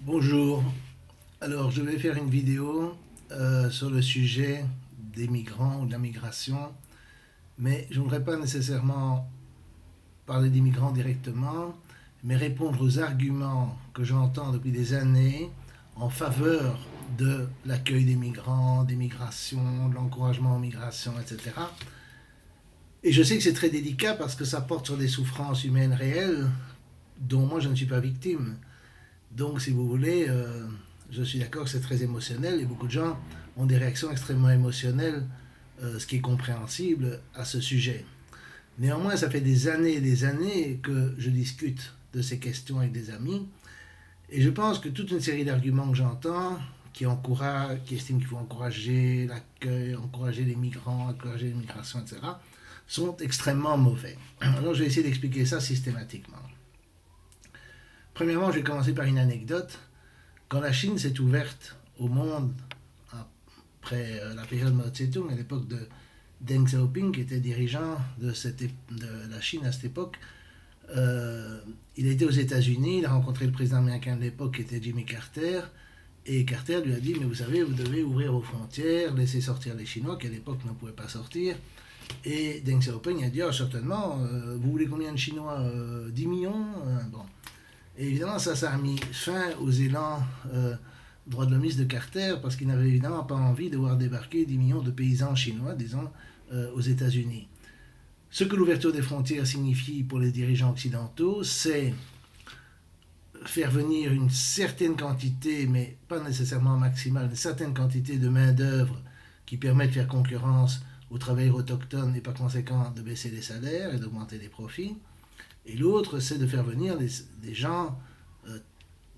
Bonjour, alors je vais faire une vidéo sur le sujet des migrants ou de la migration, mais je ne voudrais pas nécessairement parler des migrants directement, mais répondre aux arguments que j'entends depuis des années en faveur de l'accueil des migrants, des migrations, de l'encouragement aux migrations, etc. Et je sais que c'est très délicat parce que ça porte sur des souffrances humaines réelles dont moi je ne suis pas victime. Donc, si vous voulez, je suis d'accord que c'est très émotionnel et beaucoup de gens ont des réactions extrêmement émotionnelles, ce qui est compréhensible à ce sujet. Néanmoins, ça fait des années et des années que je discute de ces questions avec des amis et je pense que toute une série d'arguments que j'entends qui estiment qu'il faut encourager l'accueil, encourager les migrants, encourager l'immigration, etc., sont extrêmement mauvais. Alors, je vais essayer d'expliquer ça systématiquement. Premièrement, je vais commencer par une anecdote. Quand la Chine s'est ouverte au monde après la période Mao Tse-tung, à l'époque de Deng Xiaoping, qui était dirigeant de la Chine à cette époque, il a été aux États-Unis, il a rencontré le président américain de l'époque qui était Jimmy Carter, et Carter lui a dit, mais vous savez, vous devez ouvrir vos frontières, laisser sortir les Chinois qui à l'époque ne pouvaient pas sortir. Et Deng Xiaoping a dit, oh, certainement, vous voulez combien de Chinois 10 millions Bon. Et évidemment, ça a mis fin aux élans droits de l'homme de Carter, parce qu'il n'avait évidemment pas envie de voir débarquer 10 millions de paysans chinois, disons, aux États-Unis. Ce que l'ouverture des frontières signifie pour les dirigeants occidentaux, c'est faire venir une certaine quantité, mais pas nécessairement maximale, une certaine quantité de main-d'œuvre qui permet de faire concurrence aux travailleurs autochtones et par conséquent de baisser les salaires et d'augmenter les profits. Et l'autre, c'est de faire venir des gens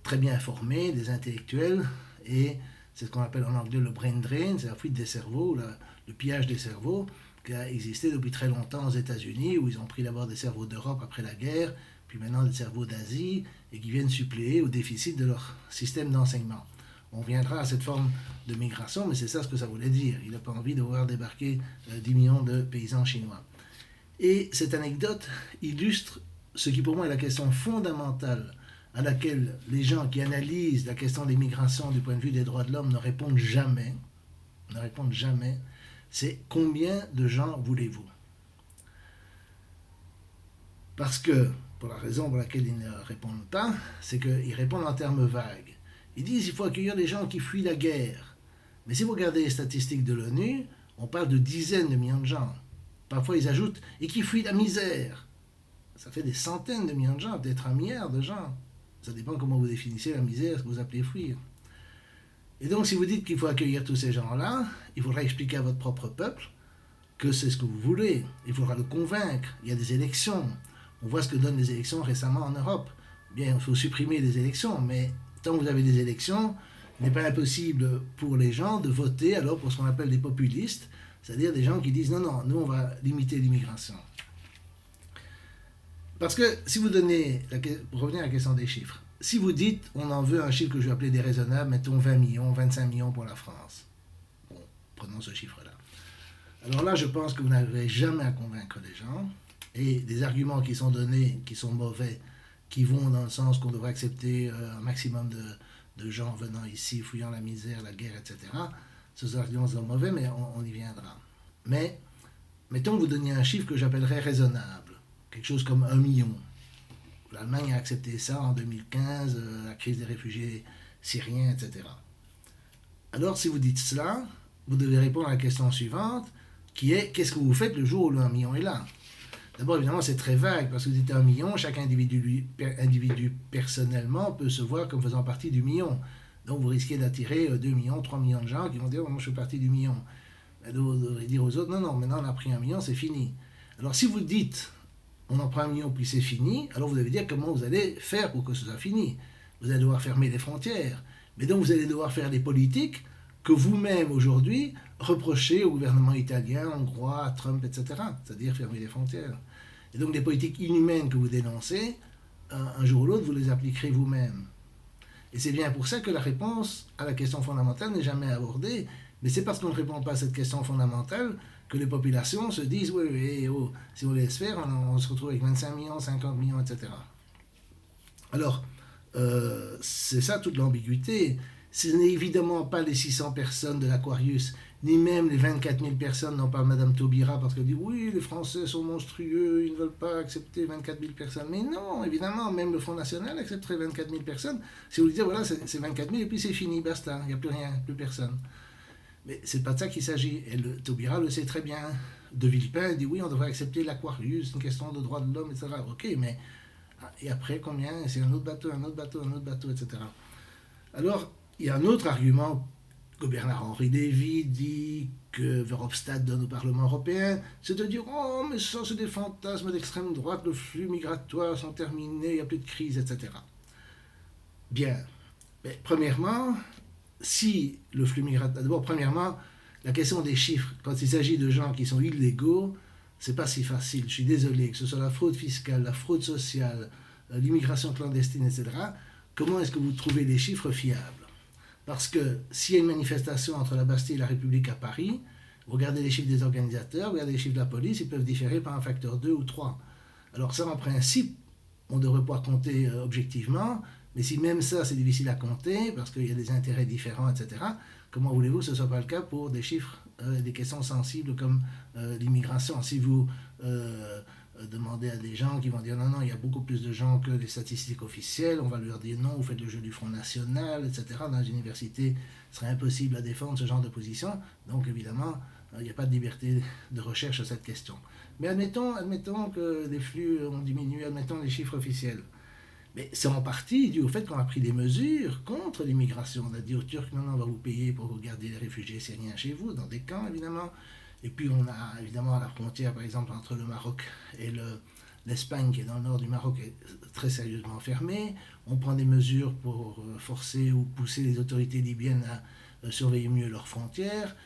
très bien formés, des intellectuels, et c'est ce qu'on appelle en anglais le brain drain, c'est la fuite des cerveaux, le pillage des cerveaux, qui a existé depuis très longtemps aux États-Unis, où ils ont pris d'abord des cerveaux d'Europe après la guerre, puis maintenant des cerveaux d'Asie, et qui viennent suppléer au déficit de leur système d'enseignement. On viendra à cette forme de migration, mais c'est ça ce que ça voulait dire. Il n'a pas envie de voir débarquer 10 millions de paysans chinois. Et cette anecdote illustre ce qui pour moi est la question fondamentale à laquelle les gens qui analysent la question des migrations du point de vue des droits de l'homme ne répondent jamais, c'est combien de gens voulez-vous? Parce que, pour la raison pour laquelle ils ne répondent pas, c'est qu'ils répondent en termes vagues. Ils disent qu'il faut accueillir les gens qui fuient la guerre. Mais si vous regardez les statistiques de l'ONU, on parle de dizaines de millions de gens. Parfois ils ajoutent « et qui fuient la misère ». Ça fait des centaines de millions de gens, peut-être 1 milliard de gens. Ça dépend comment vous définissez la misère, ce que vous appelez fuir. Et donc, si vous dites qu'il faut accueillir tous ces gens-là, il faudra expliquer à votre propre peuple que c'est ce que vous voulez. Il faudra le convaincre. Il y a des élections. On voit ce que donnent les élections récemment en Europe. Bien, il faut supprimer les élections, mais tant que vous avez des élections, il n'est pas impossible pour les gens de voter alors pour ce qu'on appelle des populistes, c'est-à-dire des gens qui disent non, non, nous on va limiter l'immigration. Parce que si vous donnez, pour revenir à la question des chiffres, si vous dites on en veut un chiffre que je vais appeler déraisonnable, mettons 20 millions, 25 millions pour la France. Bon, prenons ce chiffre-là. Alors là, je pense que vous n'arriverez jamais à convaincre les gens. Et des arguments qui sont donnés, qui sont mauvais, qui vont dans le sens qu'on devrait accepter un maximum de gens venant ici, fouillant la misère, la guerre, etc. Ces arguments sont mauvais, mais on y viendra. Mais mettons que vous donniez un chiffre que j'appellerais raisonnable. Quelque chose comme 1 million. L'Allemagne a accepté ça en 2015, la crise des réfugiés syriens, etc. Alors, si vous dites cela, vous devez répondre à la question suivante, qui est qu'est-ce que vous faites le jour où le 1 million est là? D'abord, évidemment, c'est très vague, parce que vous dites 1 million, chaque individu personnellement peut se voir comme faisant partie du million. Donc, vous risquez d'attirer 2 millions, 3 millions de gens qui vont dire oh, moi, je fais partie du million. Et vous devrez dire aux autres non, non, maintenant, on a pris 1 million, c'est fini. Alors, si vous dites on en prend 1 million puis c'est fini, alors vous devez dire comment vous allez faire pour que ce soit fini. Vous allez devoir fermer les frontières. Mais donc vous allez devoir faire des politiques que vous-même aujourd'hui reprochez au gouvernement italien, hongrois, à Trump, etc. C'est-à-dire fermer les frontières. Et donc les politiques inhumaines que vous dénoncez, un jour ou l'autre, vous les appliquerez vous-même. Et c'est bien pour ça que la réponse à la question fondamentale n'est jamais abordée. Mais c'est parce qu'on ne répond pas à cette question fondamentale que les populations se disent oui, oui, oh, si on laisse faire, on se retrouve avec 25 millions, 50 millions, etc. Alors, C'est ça toute l'ambiguïté. Ce n'est évidemment pas les 600 personnes de l'Aquarius, ni même les 24 000 personnes dont parle Madame Taubira, parce qu'elle dit oui, les Français sont monstrueux, ils ne veulent pas accepter 24 000 personnes. Mais non, évidemment, même le Front National accepterait 24 000 personnes. Si vous lui dites voilà, c'est 24 000 et puis c'est fini, basta, il n'y a plus rien, plus personne. Mais c'est pas de ça qu'il s'agit. Et Taubira le sait très bien. De Villepin dit oui, on devrait accepter l'Aquarius, une question de droits de l'homme, etc. Ok, mais et après combien? C'est un autre bateau, un autre bateau, un autre bateau, etc. Alors, il y a un autre argument que Bernard-Henri Lévy dit, que Verhofstadt donne au Parlement européen, c'est de dire oh, mais ça, c'est des fantasmes d'extrême droite, le flux migratoire sont terminés, il n'y a plus de crise, etc. Bien. Mais premièrement, si le flux migratoire. D'abord, premièrement, la question des chiffres, quand il s'agit de gens qui sont illégaux, c'est pas si facile. Je suis désolé, que ce soit la fraude fiscale, la fraude sociale, l'immigration clandestine, etc. Comment est-ce que vous trouvez des chiffres fiables? Parce que s'il y a une manifestation entre la Bastille et la République à Paris, vous regardez les chiffres des organisateurs, vous regardez les chiffres de la police, ils peuvent différer par un facteur 2 ou 3. Alors ça, en principe, on devrait pouvoir compter objectivement, mais si même ça, c'est difficile à compter, parce qu'il y a des intérêts différents, etc., comment voulez-vous que ce ne soit pas le cas pour des chiffres, des questions sensibles comme l'immigration? Si vous demandez à des gens qui vont dire non, non, il y a beaucoup plus de gens que les statistiques officielles, on va leur dire non, vous faites le jeu du Front National, etc. Dans les universités, ce serait impossible à défendre ce genre de position. Donc évidemment, il n'y a pas de liberté de recherche sur cette question. Mais admettons que les flux ont diminué, admettons les chiffres officiels. Mais c'est en partie dû au fait qu'on a pris des mesures contre l'immigration. On a dit aux Turcs, non, non, on va vous payer pour vous garder les réfugiés syriens chez vous, dans des camps évidemment. Et puis on a évidemment la frontière, par exemple, entre le Maroc et l'Espagne, qui est dans le nord du Maroc, est très sérieusement fermée. On prend des mesures pour forcer ou pousser les autorités libyennes à surveiller mieux leurs frontières.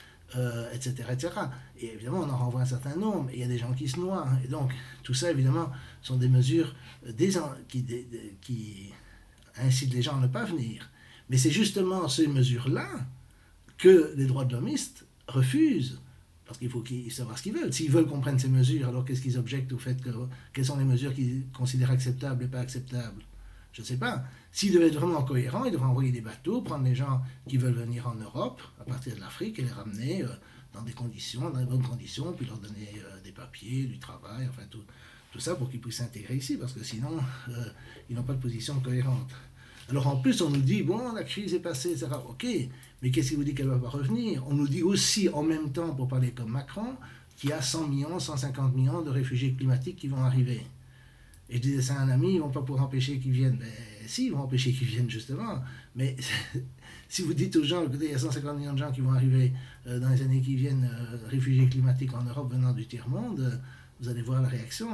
Etc., etc. Et évidemment, on en renvoie un certain nombre, et il y a des gens qui se noient. Et donc, tout ça, évidemment, sont des mesures qui incitent les gens à ne pas venir. Mais c'est justement ces mesures-là que les droits de l'homiste refusent, parce qu'il faut savoir ce qu'ils veulent. S'ils veulent qu'on prenne ces mesures, alors qu'est-ce qu'ils objectent au fait que... Quelles sont les mesures qu'ils considèrent acceptables et pas acceptables? Je ne sais pas. S'ils devaient être vraiment cohérents, ils devraient envoyer des bateaux, prendre les gens qui veulent venir en Europe, à partir de l'Afrique, et les ramener dans des conditions, dans des bonnes conditions, puis leur donner des papiers, du travail, enfin tout ça pour qu'ils puissent s'intégrer ici, parce que sinon, ils n'ont pas de position cohérente. Alors en plus, on nous dit, bon, la crise est passée, etc. Ok, mais qu'est-ce qui vous dit qu'elle ne va pas revenir? On nous dit aussi, en même temps, pour parler comme Macron, qu'il y a 100 millions, 150 millions de réfugiés climatiques qui vont arriver. Et je disais ça à un ami, ils ne vont pas pouvoir empêcher qu'ils viennent. Ben, si, ils vont empêcher qu'ils viennent, justement. Mais si vous dites aux gens, écoutez, il y a 150 millions de gens qui vont arriver dans les années qui viennent, réfugiés climatiques en Europe venant du tiers-monde, vous allez voir la réaction.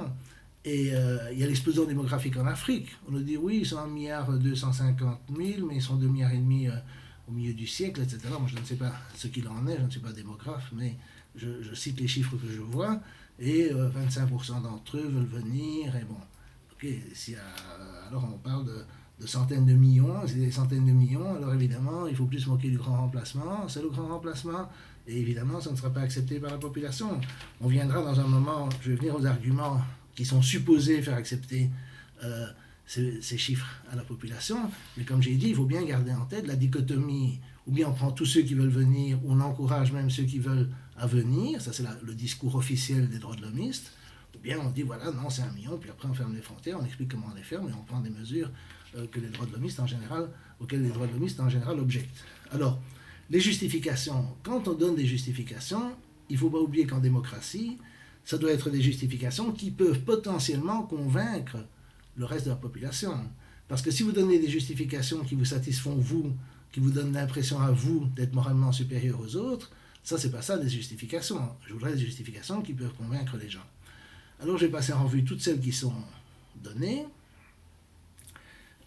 Et il y a l'explosion démographique en Afrique. On nous dit, oui, ils sont 1,250 milliard, mais ils sont 2,5 milliards au milieu du siècle, etc. Moi, je ne sais pas ce qu'il en est, je ne suis pas démographe, mais je cite les chiffres que je vois. Et 25% d'entre eux veulent venir, et bon. Ok, alors on parle de centaines de millions, c'est des centaines de millions, alors évidemment, il faut plus se moquer du grand remplacement, c'est le grand remplacement, et évidemment, ça ne sera pas accepté par la population. On viendra dans un moment, je vais venir aux arguments qui sont supposés faire accepter ces chiffres à la population, mais comme j'ai dit, il faut bien garder en tête la dichotomie, ou bien on prend tous ceux qui veulent venir, ou on encourage même ceux qui veulent à venir, ça c'est le discours officiel des droits de l'homiste, ou bien on dit voilà, non, c'est 1 million, puis après on ferme les frontières, on explique comment on les ferme, et on prend des mesures que les droits de l'homiste en général, auxquelles les droits de l'homiste en général objectent. Alors, les justifications, quand on donne des justifications, il ne faut pas oublier qu'en démocratie, ça doit être des justifications qui peuvent potentiellement convaincre le reste de la population. Parce que si vous donnez des justifications qui vous satisfont vous, qui vous donnent l'impression à vous d'être moralement supérieur aux autres, ça, c'est pas ça des justifications. Je voudrais des justifications qui peuvent convaincre les gens. Alors, j'ai passé en revue toutes celles qui sont données.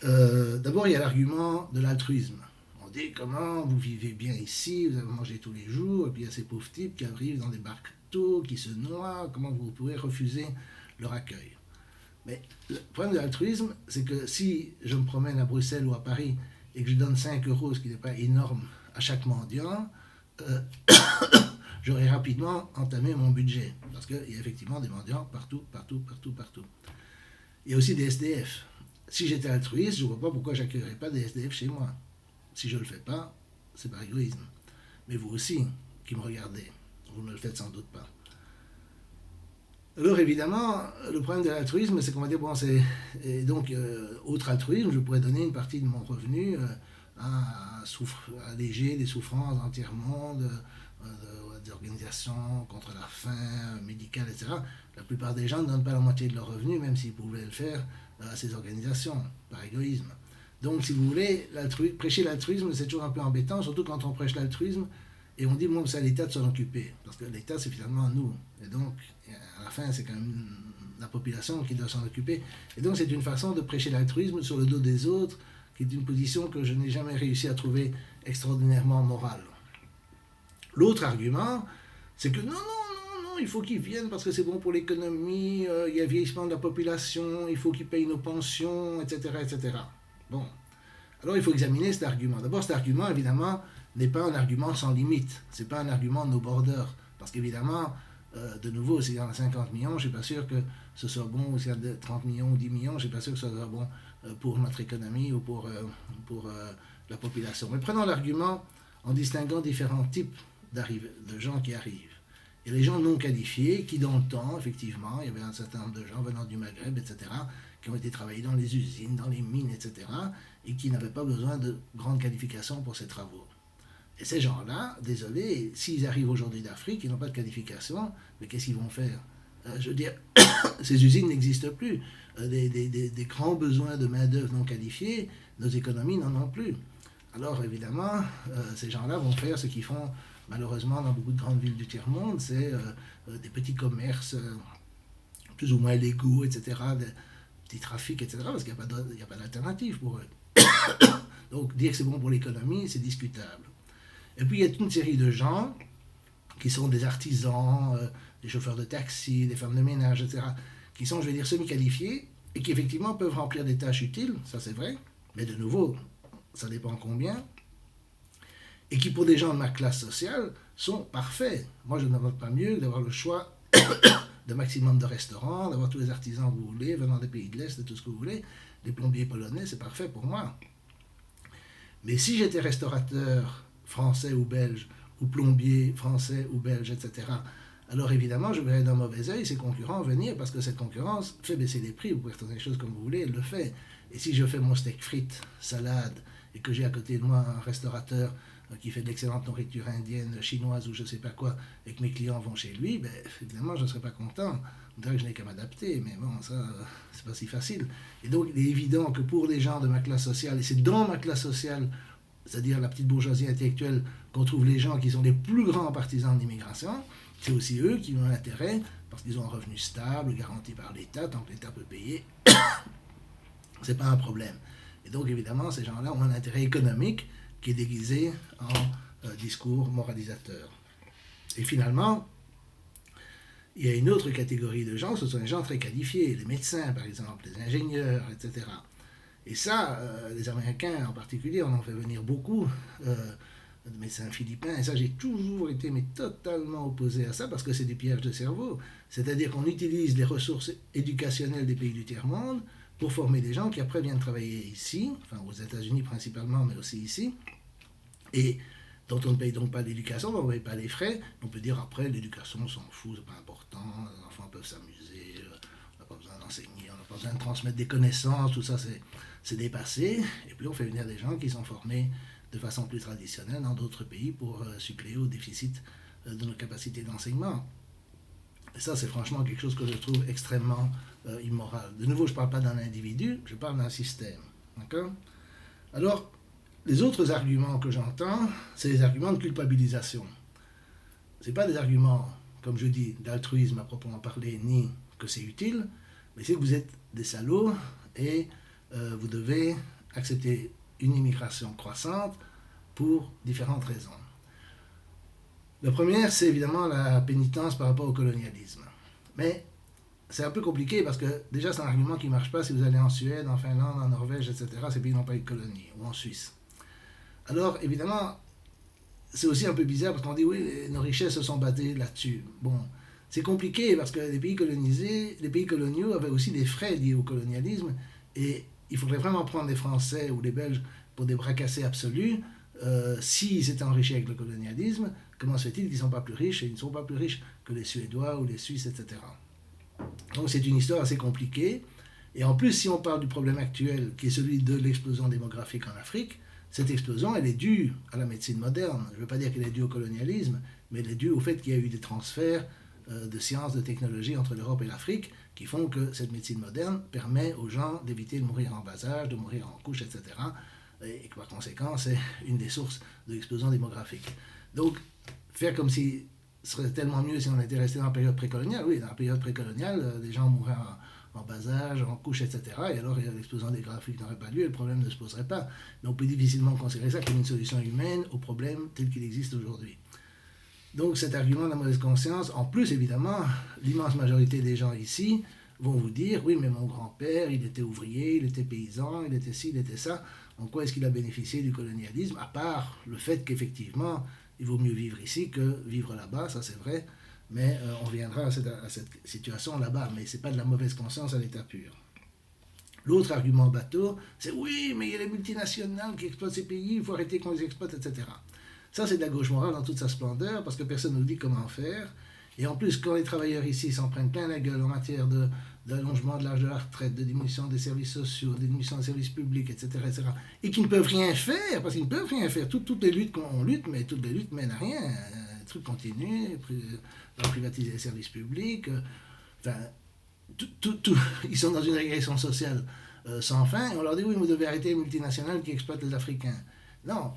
D'abord, il y a l'argument de l'altruisme. On dit comment vous vivez bien ici, vous avez mangé tous les jours, et puis il y a ces pauvres types qui arrivent dans des bateaux, qui se noient, comment vous pouvez refuser leur accueil? Mais le problème de l'altruisme, c'est que si je me promène à Bruxelles ou à Paris et que je donne 5 euros, ce qui n'est pas énorme, à chaque mendiant, j'aurai rapidement entamé mon budget. Parce qu'il y a effectivement des mendiants partout, partout, partout, partout. Il y a aussi des SDF. si j'étais altruiste, je ne vois pas pourquoi j'accueillerais pas des SDF chez moi. Si je ne le fais pas, c'est par égoïsme. Mais vous aussi, qui me regardez, vous ne le faites sans doute pas. Alors évidemment, le problème de l'altruisme, c'est qu'on va dire, bon, c'est... Et donc, autre altruisme, je pourrais donner une partie de mon revenu à alléger les souffrances entièrement des organisations contre la faim médicale, etc. La plupart des gens ne donnent pas la moitié de leur revenu, même s'ils pouvaient le faire à ces organisations, par égoïsme. Donc, si vous voulez, prêcher l'altruisme, c'est toujours un peu embêtant, surtout quand on prêche l'altruisme et on dit, bon, c'est à l'État de s'en occuper. Parce que l'État, c'est finalement nous. Et donc, à la fin, c'est quand même la population qui doit s'en occuper. Et donc, c'est une façon de prêcher l'altruisme sur le dos des autres, qui est une position que je n'ai jamais réussi à trouver extraordinairement morale. L'autre argument, c'est que non, il faut qu'ils viennent parce que c'est bon pour l'économie, il y a vieillissement de la population, il faut qu'ils payent nos pensions, etc., etc. Bon, alors il faut examiner cet argument. D'abord, cet argument, évidemment, n'est pas un argument sans limite. Ce n'est pas un argument no border. Parce qu'évidemment, de nouveau, s'il y en a 50 millions, je ne suis pas sûr que ce soit bon, ou s'il y a 30 millions ou 10 millions, je ne suis pas sûr que ce soit bon pour notre économie ou pour la population. Mais prenons l'argument en distinguant différents types de gens qui arrivent. Et les gens non qualifiés qui, dans le temps, effectivement, il y avait un certain nombre de gens venant du Maghreb, etc., qui ont été travaillés dans les usines, dans les mines, etc., et qui n'avaient pas besoin de grandes qualifications pour ces travaux. Et ces gens-là, désolé, s'ils arrivent aujourd'hui d'Afrique, ils n'ont pas de qualification, mais qu'est-ce qu'ils vont faire? Je veux dire, ces usines n'existent plus. Des grands besoins de main-d'œuvre non qualifiée, nos économies n'en ont plus. Alors évidemment, ces gens-là vont faire ce qu'ils font malheureusement dans beaucoup de grandes villes du tiers-monde, c'est des petits commerces plus ou moins légaux, etc., des petits trafics, etc., parce qu'il n'y a pas d'alternative pour eux. Donc dire que c'est bon pour l'économie, c'est discutable. Et puis il y a toute une série de gens qui sont des artisans, des chauffeurs de taxi, des femmes de ménage, etc., qui sont, je vais dire, semi-qualifiés et qui effectivement peuvent remplir des tâches utiles, ça c'est vrai, mais de nouveau, ça dépend combien, et qui pour des gens de ma classe sociale sont parfaits. Moi je ne demande pas mieux que d'avoir le choix de maximum de restaurants, d'avoir tous les artisans que vous voulez, venant des pays de l'Est et tout ce que vous voulez, les plombiers polonais, c'est parfait pour moi. Mais si j'étais restaurateur français ou belge, ou plombier français ou belge, etc., alors évidemment, je verrais d'un mauvais œil ces concurrents venir parce que cette concurrence fait baisser les prix. Vous pouvez retrouver les choses comme vous voulez, elle le fait. Et si je fais mon steak frites, salade, et que j'ai à côté de moi un restaurateur qui fait de l'excellente nourriture indienne, chinoise ou je ne sais pas quoi, et que mes clients vont chez lui, ben, évidemment, je ne serais pas content. On dirait que je n'ai qu'à m'adapter, mais bon, ça, c'est pas si facile. Et donc, il est évident que pour les gens de ma classe sociale, et c'est dans ma classe sociale, c'est-à-dire la petite bourgeoisie intellectuelle, qu'on trouve les gens qui sont les plus grands partisans de l'immigration, c'est aussi eux qui ont intérêt, parce qu'ils ont un revenu stable, garanti par l'État, tant que l'État peut payer, c'est pas un problème. Et donc, évidemment, ces gens-là ont un intérêt économique qui est déguisé en discours moralisateur. Et finalement, il y a une autre catégorie de gens, ce sont les gens très qualifiés, les médecins, par exemple, les ingénieurs, etc. Et ça, les Américains en particulier, on en fait venir beaucoup, de médecins philippins, et ça, j'ai toujours été totalement opposé à ça, parce que c'est du pillage de cerveau. C'est-à-dire qu'on utilise les ressources éducationnelles des pays du tiers-monde pour former des gens qui après viennent travailler ici, enfin aux États-Unis principalement, mais aussi ici, et dont on ne paye donc pas l'éducation, on ne paye pas les frais. On peut dire après, l'éducation, on s'en fout, c'est pas important, les enfants peuvent s'amuser, on n'a pas besoin d'enseigner, on n'a pas besoin de transmettre des connaissances, tout ça c'est dépassé. Et puis on fait venir des gens qui sont formés de façon plus traditionnelle dans d'autres pays pour suppléer au déficit de nos capacités d'enseignement. Et ça, c'est franchement quelque chose que je trouve extrêmement immoral. De nouveau, je ne parle pas d'un individu, je parle d'un système. D'accord? Alors, les autres arguments que j'entends, c'est les arguments de culpabilisation. Ce n'est pas des arguments, comme je dis, d'altruisme à proprement parler, ni que c'est utile, mais c'est que vous êtes des salauds et vous devez accepter une immigration croissante pour différentes raisons. La première, c'est évidemment la pénitence par rapport au colonialisme. Mais c'est un peu compliqué parce que déjà c'est un argument qui ne marche pas si vous allez en Suède, en Finlande, en Norvège, etc. Ces pays n'ont pas eu de colonie, ou en Suisse. Alors évidemment, c'est aussi un peu bizarre parce qu'on dit oui, nos richesses se sont basées là-dessus. Bon, c'est compliqué parce que les pays colonisés, les pays coloniaux avaient aussi des frais liés au colonialisme et il faudrait vraiment prendre les Français ou les Belges pour des bras cassés absolus. S'ils s'étaient enrichis avec le colonialisme, comment se fait-il qu'ils ne sont pas plus riches, et ils ne sont pas plus riches que les Suédois ou les Suisses, etc. Donc c'est une histoire assez compliquée. Et en plus, si on parle du problème actuel, qui est celui de l'explosion démographique en Afrique, cette explosion, elle est due à la médecine moderne. Je ne veux pas dire qu'elle est due au colonialisme, mais elle est due au fait qu'il y a eu des transferts de sciences, de technologies entre l'Europe et l'Afrique, qui font que cette médecine moderne permet aux gens d'éviter de mourir en bas âge, de mourir en couche, etc. Et que par conséquent, c'est une des sources de l'explosion démographique. Donc, faire comme si ce serait tellement mieux si on était resté dans la période précoloniale. Oui, dans la période précoloniale, les gens mouraient en bas âge, en couche, etc. Et alors l'explosion démographique n'aurait pas lieu et le problème ne se poserait pas. Mais on peut difficilement considérer ça comme une solution humaine au problème tel qu'il existe aujourd'hui. Donc cet argument de la mauvaise conscience, en plus évidemment, l'immense majorité des gens ici vont vous dire, oui mais mon grand-père, il était ouvrier, il était paysan, il était ci, il était ça, en quoi est-ce qu'il a bénéficié du colonialisme, à part le fait qu'effectivement, il vaut mieux vivre ici que vivre là-bas, ça c'est vrai, mais on reviendra à cette situation là-bas, mais c'est pas de la mauvaise conscience à l'état pur. L'autre argument bateau, c'est oui, mais il y a les multinationales qui exploitent ces pays, il faut arrêter qu'on les exploite, etc. Ça, c'est de la gauche morale dans toute sa splendeur, parce que personne ne nous dit comment faire. Et en plus, quand les travailleurs ici s'en prennent plein la gueule en matière d'allongement de l'âge de la retraite, de diminution des services sociaux, de diminution des services publics, etc., et qui ne peuvent rien faire, parce qu'ils ne peuvent rien faire. Toutes les luttes qu'on lutte, mais toutes les luttes mènent à rien. Les trucs continuent, privatiser les services publics, enfin, ils sont dans une régression sociale sans fin, et on leur dit oui, vous devez arrêter les multinationales qui exploitent les Africains. Non,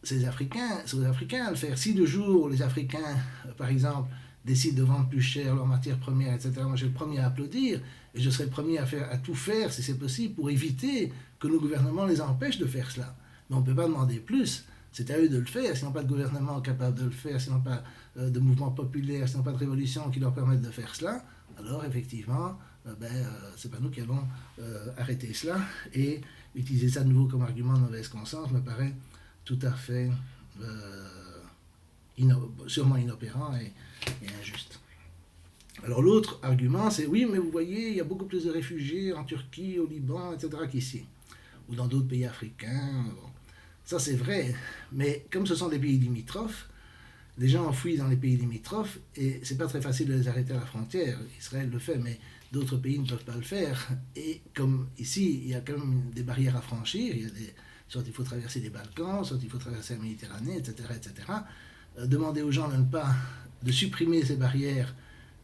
c'est aux Africains à le faire. Si le jour où les Africains, par exemple, décident de vendre plus cher leurs matières premières, etc., moi je suis le premier à applaudir, et je serai le premier à tout faire, si c'est possible, pour éviter que nos gouvernements les empêchent de faire cela. Mais on ne peut pas demander plus. C'est à eux de le faire. S'ils n'ont pas de gouvernement capable de le faire, s'ils n'ont pas de mouvement populaire, s'ils n'ont pas de révolution qui leur permettent de faire cela, alors effectivement, c'est pas nous qui allons arrêter cela. Et utiliser ça de nouveau comme argument de mauvaise conscience me paraît tout à fait sûrement inopérant et injuste. Alors l'autre argument, c'est oui, mais vous voyez, il y a beaucoup plus de réfugiés en Turquie, au Liban, etc. qu'ici, ou dans d'autres pays africains. Bon. Ça c'est vrai, mais comme ce sont des pays limitrophes, les gens fuient dans les pays limitrophes et c'est pas très facile de les arrêter à la frontière. Israël le fait, mais d'autres pays ne peuvent pas le faire. Et comme ici, il y a quand même des barrières à franchir, soit il faut traverser les Balkans, soit il faut traverser la Méditerranée, etc., etc. Demander aux gens de supprimer ces barrières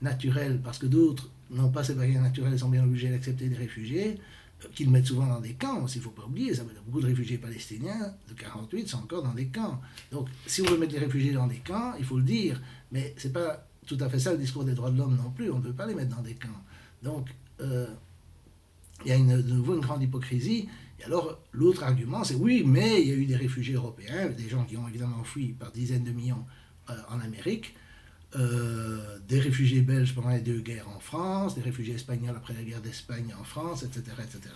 naturelles, parce que d'autres n'ont pas ces barrières naturelles et sont bien obligés d'accepter des réfugiés, qu'ils mettent souvent dans des camps, il ne faut pas oublier, ça veut dire beaucoup de réfugiés palestiniens de 1948 sont encore dans des camps. Donc si on veut mettre les réfugiés dans des camps, il faut le dire, mais ce n'est pas tout à fait ça le discours des droits de l'homme non plus, on ne peut pas les mettre dans des camps. Donc il y a de nouveau une grande hypocrisie. Et alors l'autre argument c'est oui, mais il y a eu des réfugiés européens, des gens qui ont évidemment fui par dizaines de millions en Amérique, des réfugiés belges pendant les deux guerres en France, des réfugiés espagnols après la guerre d'Espagne en France, etc., etc.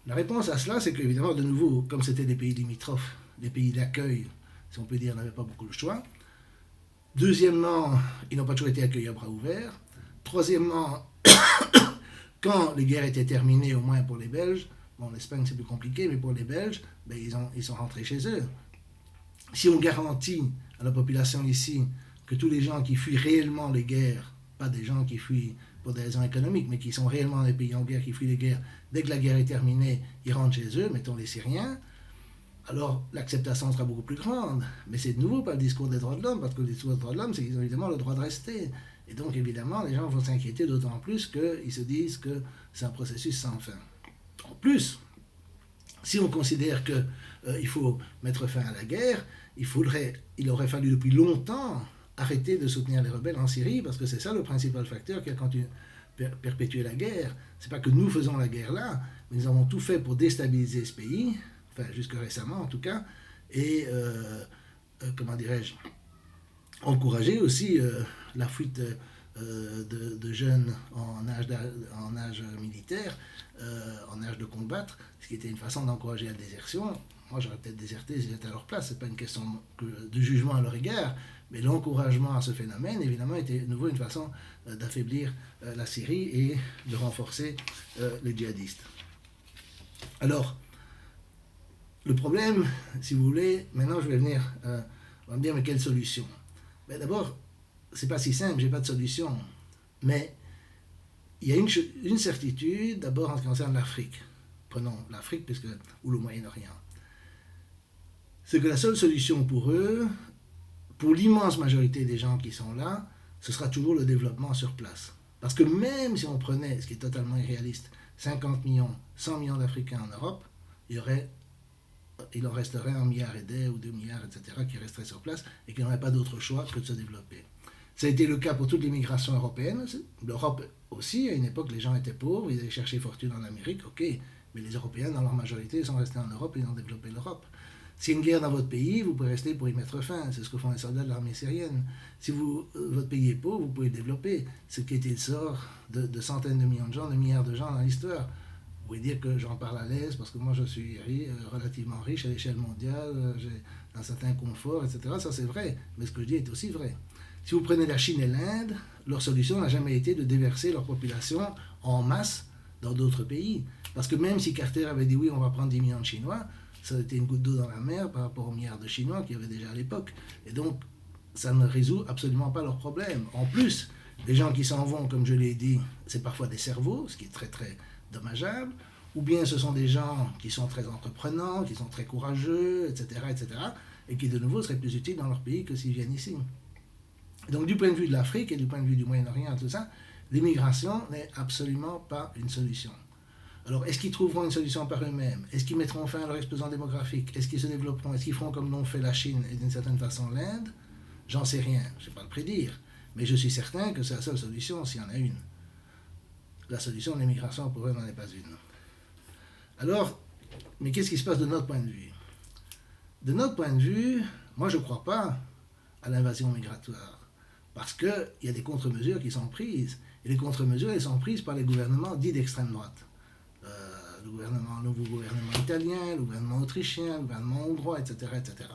La réponse à cela, c'est qu'évidemment, de nouveau, comme c'était des pays limitrophes, des pays d'accueil, si on peut dire, n'avaient pas beaucoup le choix. Deuxièmement, ils n'ont pas toujours été accueillis à bras ouverts. Troisièmement, quand les guerres étaient terminées, au moins pour les Belges, bon, l'Espagne c'est plus compliqué, mais pour les Belges, ils sont rentrés chez eux. Si on garantit à la population ici que tous les gens qui fuient réellement les guerres, pas des gens qui fuient pour des raisons économiques, mais qui sont réellement des pays en guerre, qui fuient les guerres, dès que la guerre est terminée, ils rentrent chez eux, mettons les Syriens, alors l'acceptation sera beaucoup plus grande. Mais c'est de nouveau pas le discours des droits de l'homme, parce que le discours des droits de l'homme, c'est qu'ils ont évidemment le droit de rester. Et donc évidemment, les gens vont s'inquiéter d'autant plus qu'ils se disent que c'est un processus sans fin. En plus, si on considère qu'il faut mettre fin à la guerre, il aurait fallu depuis longtemps arrêter de soutenir les rebelles en Syrie, parce que c'est ça le principal facteur qui a perpétué la guerre. C'est pas que nous faisons la guerre là, mais nous avons tout fait pour déstabiliser ce pays, enfin jusque récemment en tout cas, et comment dirais-je, encourager aussi la fuite de jeunes en âge militaire, en âge de combattre, ce qui était une façon d'encourager la désertion. Moi, j'aurais peut-être déserté si j'étais à leur place. C'est pas une question de jugement à leur égard, mais l'encouragement à ce phénomène, évidemment, était de nouveau une façon d'affaiblir la Syrie et de renforcer les djihadistes. Alors, le problème, si vous voulez, maintenant je vais venir, on va me dire, mais quelle solution? Ben, d'abord, c'est pas si simple, j'ai pas de solution. Mais il y a une certitude, d'abord en ce qui concerne l'Afrique. Prenons l'Afrique ou le Moyen-Orient. C'est que la seule solution pour eux, pour l'immense majorité des gens qui sont là, ce sera toujours le développement sur place. Parce que même si on prenait, ce qui est totalement irréaliste, 50 millions, 100 millions d'Africains en Europe, il en resterait 1 milliard et des ou 2 milliards, etc., qui resteraient sur place et qui n'auraient pas d'autre choix que de se développer. Ça a été le cas pour toute l'immigration européenne. L'Europe aussi, à une époque, les gens étaient pauvres, ils allaient chercher fortune en Amérique, ok, mais les Européens, dans leur majorité, sont restés en Europe et ils ont développé l'Europe. S'il y a une guerre dans votre pays, vous pouvez rester pour y mettre fin. C'est ce que font les soldats de l'armée syrienne. Si votre pays est pauvre, vous pouvez le développer. Ce qui a été le sort de centaines de millions de gens, de milliards de gens dans l'histoire. Vous pouvez dire que j'en parle à l'aise parce que moi je suis relativement riche à l'échelle mondiale, j'ai un certain confort, etc. Ça c'est vrai, mais ce que je dis est aussi vrai. Si vous prenez la Chine et l'Inde, leur solution n'a jamais été de déverser leur population en masse dans d'autres pays. Parce que même si Carter avait dit oui, on va prendre 10 millions de Chinois, ça a été une goutte d'eau dans la mer par rapport aux milliards de Chinois qu'il y avait déjà à l'époque. Et donc, ça ne résout absolument pas leurs problèmes. En plus, les gens qui s'en vont, comme je l'ai dit, c'est parfois des cerveaux, ce qui est très très dommageable, ou bien ce sont des gens qui sont très entreprenants, qui sont très courageux, etc., etc., et qui de nouveau seraient plus utiles dans leur pays que s'ils viennent ici. Donc du point de vue de l'Afrique et du point de vue du Moyen-Orient, tout ça, l'immigration n'est absolument pas une solution. Alors, est-ce qu'ils trouveront une solution par eux-mêmes? Est-ce qu'ils mettront fin à leur explosion démographique? Est-ce qu'ils se développeront? Est-ce qu'ils feront comme l'ont fait la Chine et d'une certaine façon l'Inde? J'en sais rien, je ne sais pas le prédire. Mais je suis certain que c'est la seule solution s'il y en a une. La solution de l'immigration pour eux n'en est pas une. Alors, mais qu'est-ce qui se passe de notre point de vue? De notre point de vue, moi je ne crois pas à l'invasion migratoire. Parce qu'il y a des contre-mesures qui sont prises. Et les contre-mesures, elles sont prises par les gouvernements dits d'extrême droite. Le nouveau gouvernement italien, le gouvernement autrichien, le gouvernement hongrois, etc., etc.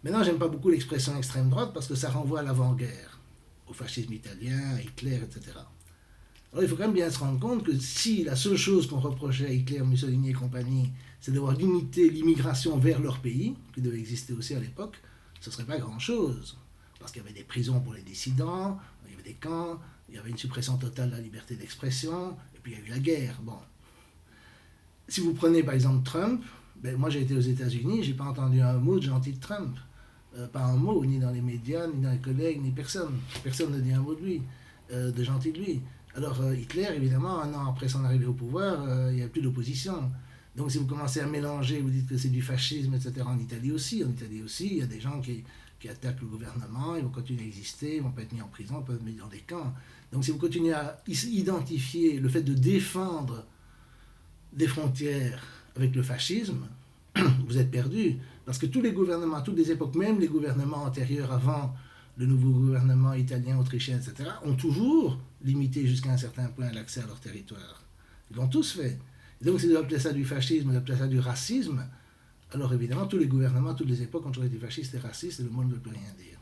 Maintenant, j'aime pas beaucoup l'expression extrême droite parce que ça renvoie à l'avant-guerre, au fascisme italien, à Hitler, etc. Alors il faut quand même bien se rendre compte que si la seule chose qu'on reprochait à Hitler, Mussolini et compagnie, c'est d'avoir limité l'immigration vers leur pays, qui devait exister aussi à l'époque, ce ne serait pas grand-chose. Parce qu'il y avait des prisons pour les dissidents, il y avait des camps, il y avait une suppression totale de la liberté d'expression, et puis il y a eu la guerre. Bon. Si vous prenez par exemple Trump, ben moi j'ai été aux États-Unis, j'ai pas entendu un mot de gentil de Trump. Pas un mot, ni dans les médias, ni dans les collègues, ni personne. Personne ne dit un mot de lui, de gentil de lui. Alors Hitler, évidemment, 1 an après son arrivée au pouvoir, il n'y a plus d'opposition. Donc si vous commencez à mélanger, vous dites que c'est du fascisme, etc. En Italie aussi, il y a des gens qui attaquent le gouvernement, ils vont continuer à exister, ils ne vont pas être mis en prison, ils vont pas être mis dans des camps. Donc si vous continuez à identifier le fait de défendre des frontières avec le fascisme, vous êtes perdu. Parce que tous les gouvernements, à toutes les époques, même les gouvernements antérieurs avant le nouveau gouvernement italien, autrichien, etc., ont toujours limité jusqu'à un certain point l'accès à leur territoire. Ils l'ont tous fait. Et donc, si vous appelez ça du fascisme, vous appelez ça du racisme, alors évidemment, tous les gouvernements, toutes les époques ont toujours été fascistes et racistes et le monde ne veut plus rien dire.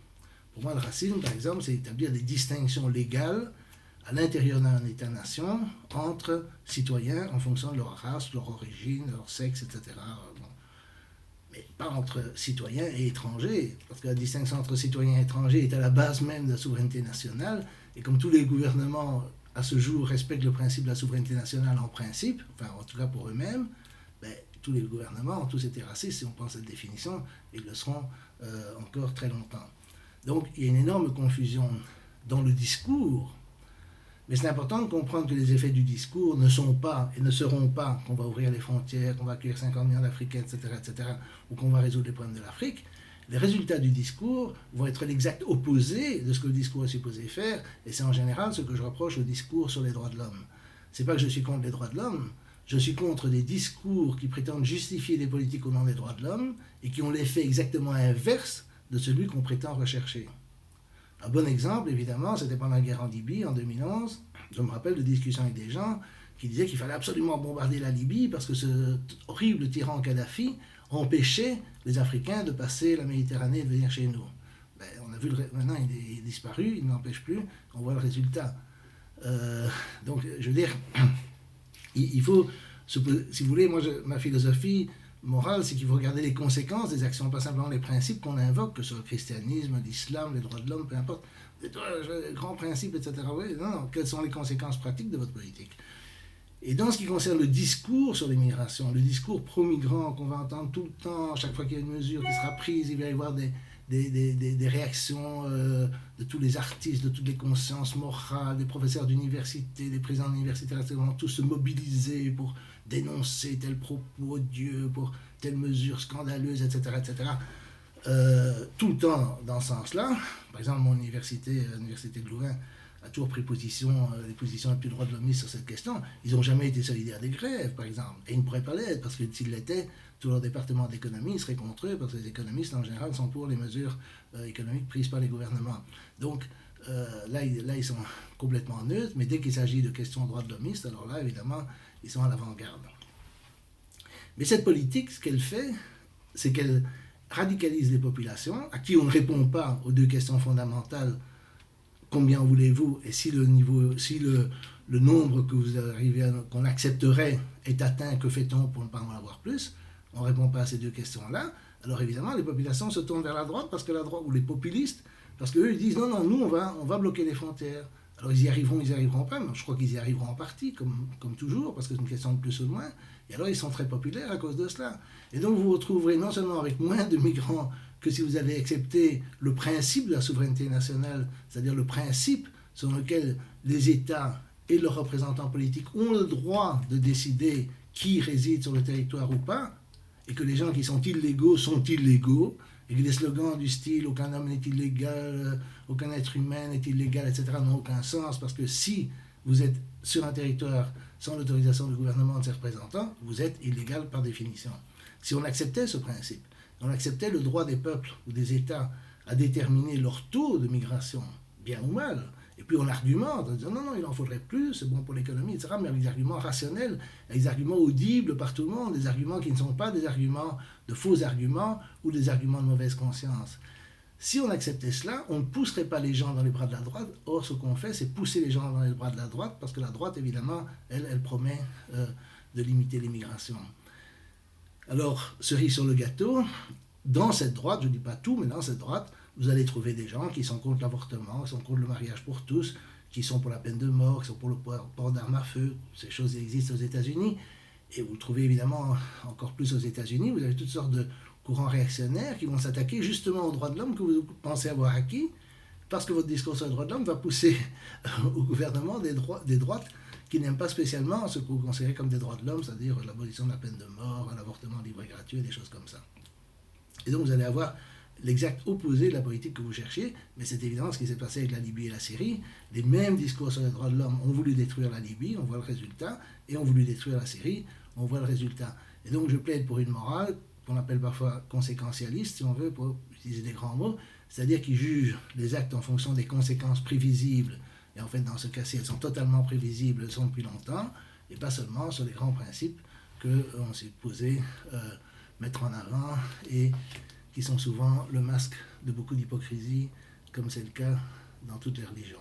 Pour moi, le racisme, par exemple, c'est établir des distinctions légales à l'intérieur d'un État-nation entre citoyens en fonction de leur race, leur origine, leur sexe, etc. Bon. Mais pas entre citoyens et étrangers, parce que la distinction entre citoyens et étrangers est à la base même de la souveraineté nationale, et comme tous les gouvernements à ce jour respectent le principe de la souveraineté nationale en principe, enfin en tout cas pour eux-mêmes, ben, tous les gouvernements ont tous été racistes si on pense à cette définition, et ils le seront encore très longtemps. Donc il y a une énorme confusion dans le discours. Mais c'est important de comprendre que les effets du discours ne sont pas et ne seront pas qu'on va ouvrir les frontières, qu'on va accueillir 50 millions d'Africains, etc., ou qu'on va résoudre les problèmes de l'Afrique. Les résultats du discours vont être l'exact opposé de ce que le discours est supposé faire, et c'est en général ce que je reproche au discours sur les droits de l'homme. C'est pas que je suis contre les droits de l'homme, je suis contre des discours qui prétendent justifier des politiques au nom des droits de l'homme et qui ont l'effet exactement inverse de celui qu'on prétend rechercher. Un bon exemple, évidemment, c'était pendant la guerre en Libye, en 2011. Je me rappelle de discussions avec des gens qui disaient qu'il fallait absolument bombarder la Libye parce que ce horrible tyran Kadhafi empêchait les Africains de passer la Méditerranée et de venir chez nous. Ben, on a vu, maintenant il est disparu, il n'empêche plus, on voit le résultat. Donc, je veux dire, il faut si vous voulez, moi, ma philosophie morale, c'est qu'il faut regarder les conséquences des actions, pas simplement les principes qu'on invoque, que ce soit le christianisme, l'islam, les droits de l'homme, peu importe. Les grands principes, etc. Oui, non, quelles sont les conséquences pratiques de votre politique? Et dans ce qui concerne le discours sur l'immigration, le discours pro-migrant qu'on va entendre tout le temps, chaque fois qu'il y a une mesure qui sera prise, il va y avoir des réactions de tous les artistes, de toutes les consciences morales, des professeurs d'université, des présidents d'université, etc., vont tous se mobiliser pour dénoncer tel propos odieux, pour telle mesure scandaleuse, etc., etc. Tout le temps dans ce sens-là. Par exemple, mon université, l'université de Louvain, a toujours pris position, les positions les plus droits de l'homme sur cette question. Ils n'ont jamais été solidaires des grèves, par exemple. Et ils ne pourraient pas l'être, parce que s'ils l'étaient, tout leur département d'économie serait contre eux, parce que les économistes, en général, sont pour les mesures économiques prises par les gouvernements. Donc, là, ils sont complètement neutres, mais dès qu'il s'agit de questions droits de l'homme, alors là, évidemment, ils sont à l'avant-garde. Mais cette politique, ce qu'elle fait, c'est qu'elle radicalise les populations, à qui on ne répond pas aux deux questions fondamentales. Combien voulez-vous? Et si le nombre que vous arrivez qu'on accepterait est atteint, que fait-on pour ne pas en avoir plus? On ne répond pas à ces deux questions-là. Alors évidemment, les populations se tournent vers la droite, parce que la droite, ou les populistes, parce qu'eux, ils disent non, nous, on va bloquer les frontières. Alors ils y arriveront pas, mais je crois qu'ils y arriveront en partie, comme toujours, parce que c'est une question de plus ou de moins. Et alors ils sont très populaires à cause de cela. Et donc vous vous retrouverez non seulement avec moins de migrants que si vous avez accepté le principe de la souveraineté nationale, c'est-à-dire le principe selon lequel les États et leurs représentants politiques ont le droit de décider qui réside sur le territoire ou pas, et que les gens qui sont illégaux, et que les slogans du style « aucun homme n'est illégal, aucun être humain n'est illégal », etc. n'ont aucun sens, parce que si vous êtes sur un territoire sans l'autorisation du gouvernement de ses représentants, vous êtes illégal par définition. Si on acceptait ce principe, on acceptait le droit des peuples ou des États à déterminer leur taux de migration, bien ou mal, et puis on argumente en disant non, il en faudrait plus, c'est bon pour l'économie, etc., mais avec des arguments rationnels, avec des arguments audibles par tout le monde, des arguments qui ne sont pas des arguments de faux arguments ou des arguments de mauvaise conscience. Si on acceptait cela, on ne pousserait pas les gens dans les bras de la droite. Or, ce qu'on fait, c'est pousser les gens dans les bras de la droite, parce que la droite, évidemment, elle promet de limiter l'immigration. Alors, cerise sur le gâteau, dans cette droite, je ne dis pas tout, mais dans cette droite, vous allez trouver des gens qui sont contre l'avortement, qui sont contre le mariage pour tous, qui sont pour la peine de mort, qui sont pour le port d'armes à feu. Ces choses existent aux États-Unis. Et vous le trouvez évidemment encore plus aux États-Unis. Vous avez toutes sortes de courants réactionnaires qui vont s'attaquer justement aux droits de l'homme que vous pensez avoir acquis, parce que votre discours sur les droits de l'homme va pousser au gouvernement des droites qui n'aiment pas spécialement ce que vous considérez comme des droits de l'homme, c'est-à-dire l'abolition de la peine de mort, l'avortement libre et gratuit, des choses comme ça. Et donc vous allez avoir l'exact opposé de la politique que vous cherchiez, mais c'est évidemment ce qui s'est passé avec la Libye et la Syrie. Les mêmes discours sur les droits de l'homme ont voulu détruire la Libye, on voit le résultat, et ont voulu détruire la Syrie, on voit le résultat. Et donc je plaide pour une morale qu'on appelle parfois conséquentialiste, si on veut, pour utiliser des grands mots, c'est-à-dire qui juge les actes en fonction des conséquences prévisibles. Et en fait, dans ce cas-ci, elles sont totalement prévisibles, elles sont depuis longtemps, et pas seulement sur les grands principes qu'on s'est posé mettre en avant et qui sont souvent le masque de beaucoup d'hypocrisie, comme c'est le cas dans toutes les religions.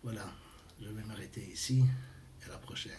Voilà, je vais m'arrêter ici, et à la prochaine.